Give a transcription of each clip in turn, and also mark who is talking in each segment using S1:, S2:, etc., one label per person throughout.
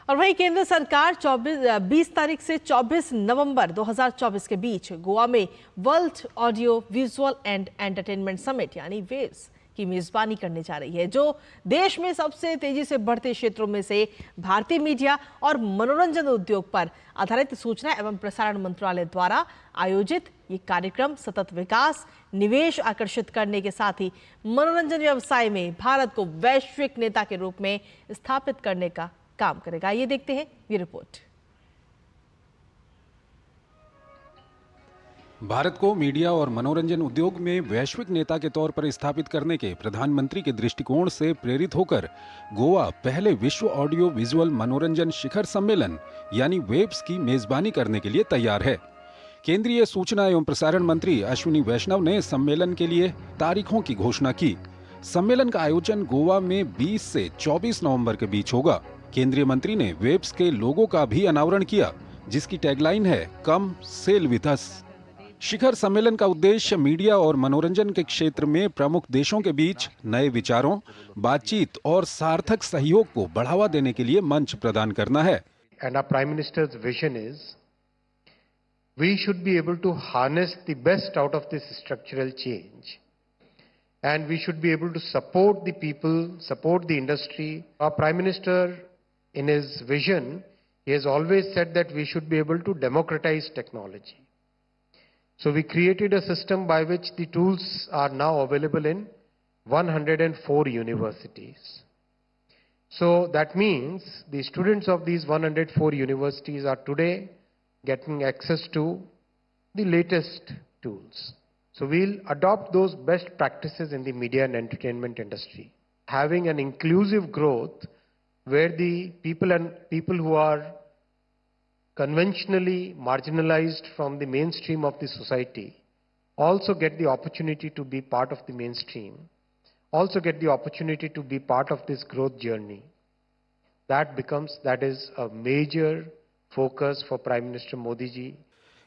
S1: और वहीं केंद्र सरकार 20 तारीख से 24 नवंबर 2024 के बीच गोवा में world audio visual and entertainment summit यानी वेव्स की मेजबानी करने जा रही है, जो देश में सबसे तेजी से बढ़ते क्षेत्रों में से भारतीय मीडिया और मनोरंजन उद्योग पर आधारित सूचना एवं प्रसारण मंत्रालय द्वारा आयोजित ये कार्यक्रम सतत विकास, निवेश आकर्षित करने के साथ ही मनोरंजन व्यवसाय में भारत को वैश्विक नेता के रूप में स्थापित करने का काम करेगा। ये देखते हैं ये रिपोर्ट।
S2: भारत को मीडिया और मनोरंजन उद्योग में वैश्विक नेता के तौर पर स्थापित करने के प्रधानमंत्री के दृष्टिकोण से प्रेरित होकर गोवा पहले विश्व ऑडियो विजुअल मनोरंजन शिखर सम्मेलन यानी वेव्स की मेजबानी करने के लिए तैयार है। केंद्रीय सूचना एवं प्रसारण मंत्री अश्विनी वैष्णव ने सम्मेलन के लिए तारीखों की घोषणा की। सम्मेलन का आयोजन गोवा में 20 से 24 नवंबर के बीच होगा। केंद्रीय मंत्री ने वेव्स के लोगो का भी अनावरण किया, जिसकी टैगलाइन है कम सेल विथ अस। शिखर सम्मेलन का उद्देश्य मीडिया और मनोरंजन के क्षेत्र में प्रमुख देशों के बीच नए विचारों, बातचीत और सार्थक सहयोग को बढ़ावा देने के लिए मंच प्रदान करना है।
S3: And our Prime Minister's vision is we should be able to harness the best out of this structural change, and we should be able to support the people, support the industry. Our Prime Minister, in his vision, he has always said that we should be able to democratize technology. So we created a system by which the tools are now available in 104 universities. So that means the students of these 104 universities are today getting access to the latest tools. So we'll adopt those best practices in the media and entertainment industry, having an inclusive growth where the people who are conventionally marginalized from the mainstream of the society also get the opportunity to be part of the mainstream, also get the opportunity to be part of this growth journey. That is a major focus for Prime Minister Modi ji.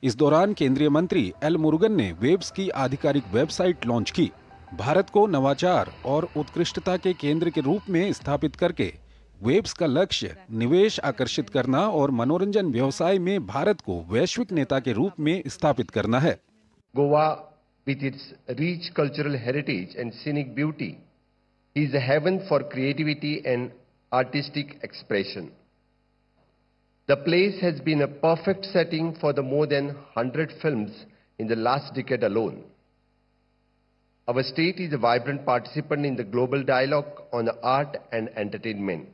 S2: इस दौरान केंद्रीय मंत्री L Murugan ने waves की आधिकारिक website launch की। भारत को नवाचार और उत्कृष्टता के केंद्र के रूप में स्थापित करके वेव्स का लक्ष्य निवेश आकर्षित करना और मनोरंजन व्यवसाय में भारत को वैश्विक नेता के रूप में स्थापित करना है।
S4: Goa with its rich cultural heritage and scenic beauty is a heaven for creativity and artistic expression. The place has been a perfect setting for the more than 100 films in the last decade alone. Our state is a vibrant participant in the global dialogue on art and entertainment.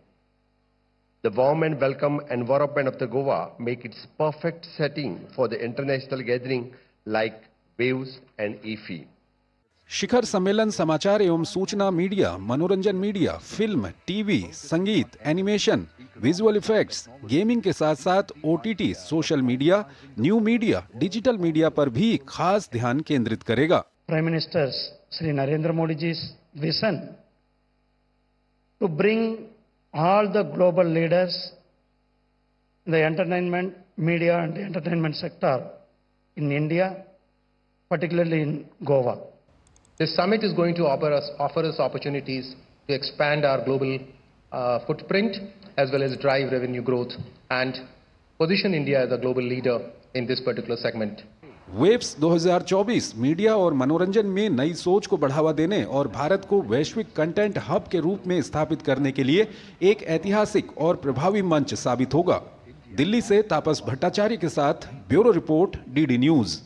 S4: The warm and welcome environment of the Goa make its perfect setting for the international gathering like Waves and IFFI.
S2: शिखर सम्मेलन समाचार एवं सूचना media, मनोरंजन media, film, TV, संगीत, animation, visual effects, gaming के साथ साथ OTT, social media, new media, digital media पर भी खास ध्यान केंद्रित करेगा।
S5: Prime minister Shri Narendra Modi ji vision to bring all the global leaders in the entertainment, media and entertainment sector in India, particularly in Goa.
S6: This summit is going to offer us opportunities to expand our global footprint as well as drive revenue growth and position India as a global leader in this particular segment.
S2: Waves 2024 media और मनोरंजन में नई सोच को बढ़ावा देने और भारत को वैश्विक कंटेंट हब के रूप में स्थापित करने के लिए एक ऐतिहासिक और प्रभावी मंच साबित होगा। दिल्ली से तापस भट्टाचार्य के साथ ब्यूरो रिपोर्ट, DD न्यूज।